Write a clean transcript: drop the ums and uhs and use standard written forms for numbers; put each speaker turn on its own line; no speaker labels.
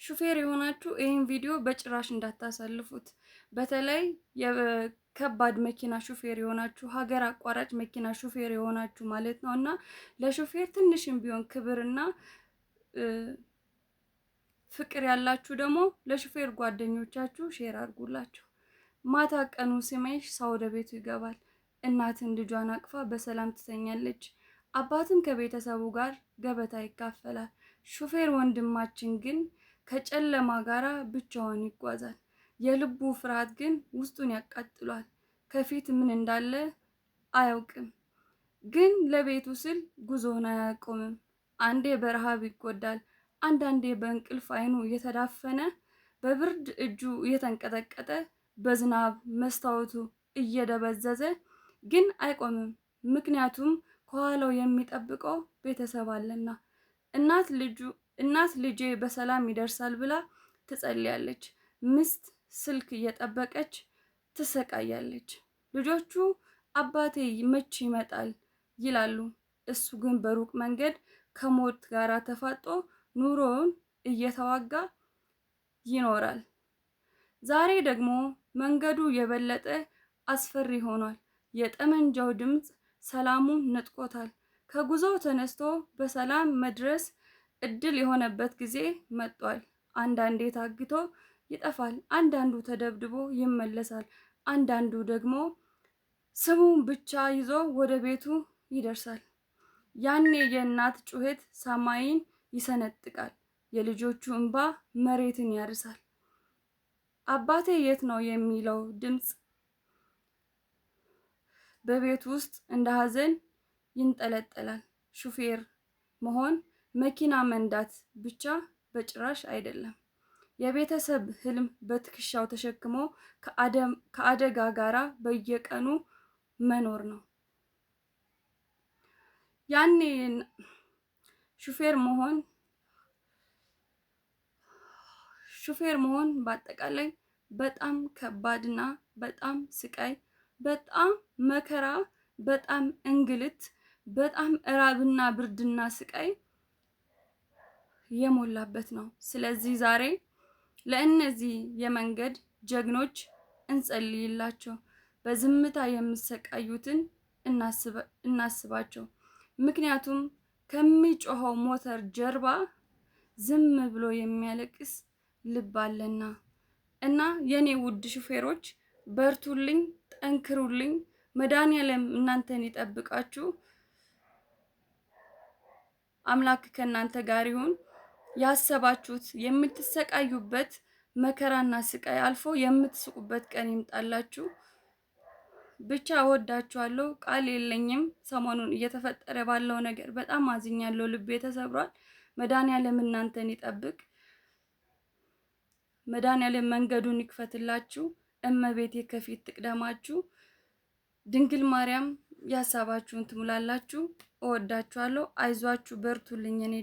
ሹፌር የሆናችሁ ይህን ቪዲዮ በጭራሽ እንዳታሳልፉት። በተለይ የከባድ መኪና ሹፌር የሆናችሁ ሀገር አቋራጭ መኪና ሹፌር የሆናችሁ ማለት ነውና ለሹፌር ትንሽም ቢሆን ክብርና ፍቅር ያላችሁ ደግሞ ለሹፌር ጓደኞቻችሁ ሼር አድርጉላችሁ። ማታ ቀኑ ሲመሽ ሰው ወደ ቤቱ ይገባል። እናትን ልጇን አቅፋ በሰላም ትተኛለች። አባትም ከቤተሰቡ ጋር ገበታ ይካፈላል። ሹፌር ወንድማችን ግን ከጨለማ ጋራ ብቻውን ይጓዛል። የልቡ ፍርሃት ግን ውስጡን ያቃጥሏል። ከፊት ምን እንዳለ አያውቅም። ግን ለቤቱ ስል ጉዞውን አያቆምም። አንዴ በረሃብ ይጎዳል፣ አንዳንዴ በእንቅልፍ አይኑ እየተዳፈነ፣ በብርድ እጁ እየተንቀጠቀጠ፣ በዝናብ መስታወቱ እየደበዘዘ ግን አይቆምም። ምክንያቱም ከኋላው የሚጠብቀው ቤተሰብ አለና። እናት ልጄ በሰላም ይደርሳል ብላ ትጸልያለች። ምስት ስልክ እየጠበቀች ትሰቃያለች። ልጆቹ አባቴ መቼ ይመጣል ይላሉ። እሱ ግን በሩቅ መንገድ ከሞት ጋር ተፋጦ ኑሮውን እየተዋጋ ይኖራል። ዛሬ ደግሞ መንገዱ የበለጠ አስፈሪ ሆኗል። የጠመንጃው ድምጽ ሰላሙን ነጥቆታል። ከጉዞው ተነስቶ በሰላም መድረስ እድል የሆነበት ጊዜ መጥቷል። አንዳንዴ ታግቶ ይጠፋል፣ አንዳንዱ ተደብድቦ ይመለሳል፣ አንዳንዱ ደግሞ ስሙን ብቻ ይዞ ወደ ቤቱ ይደርሳል። ያኔ የእናት ጩኸት ሰማይን ይሰነጥቃል፣ የልጆቹ እንባ መሬትን ያርሳል። አባቴ የት ነው የሚለው ድምጽ በቤት ውስጥ እንደ ሐዘን ይንጠለጠላል። ሹፌር መሆን መኪና መንዳት ብቻ በጭራሽ አይደለም። የቤተሰብ ህልም በትከሻው ተሸክሞ ከአደጋ ጋራ በየቀኑ መኖር ነው። ያኔ ሹፌር መሆን በአጠቃላይ በጣም ከባድና በጣም ስቃይ፣ በጣም መከራ፣ በጣም እንግልት፣ በጣም እራብና ብርድና ስቃይ የሞላበት ነው። ስለዚህ ዛሬ ለእነዚህ የመንገድ ጀግኖች እንጸልይላቸው። በዝምታ የሚሰቃዩትን እናስባቸው። ምክንያቱም ከሚጮኸው ሞተር ጀርባ ዝም ብሎ የሚያለቅስ ልብ አለና። እና የኔ ውድ ሹፌሮች በርቱልኝ፣ ጠንክሩልኝ። መድኃኒዓለም እናንተን ይጠብቃችሁ። አምላክ ከእናንተ ጋር ይሁን። ያሰባችሁት የምትሰቃዩበት መከራና ስቃይ አልፎ የምትስቁበት ቀን ይምጣላችሁ። ብቻ እወዳችኋለሁ። ቃል የለኝም። ሰሞኑን እየተፈጠረ ባለው ነገር በጣም አዝኛለሁ። ልቤ ተሰብሯል። መድኃኒዓለም እናንተን ይጠብቅ። መድኃኒዓለም መንገዱን ይክፈትላችሁ። እመቤቴ ከፊት ትቅደማችሁ። ድንግል ማርያም ያሳባችሁን ትሙላላችሁ። እወዳችኋለሁ። አይዟችሁ፣ በርቱልኝ። እኔ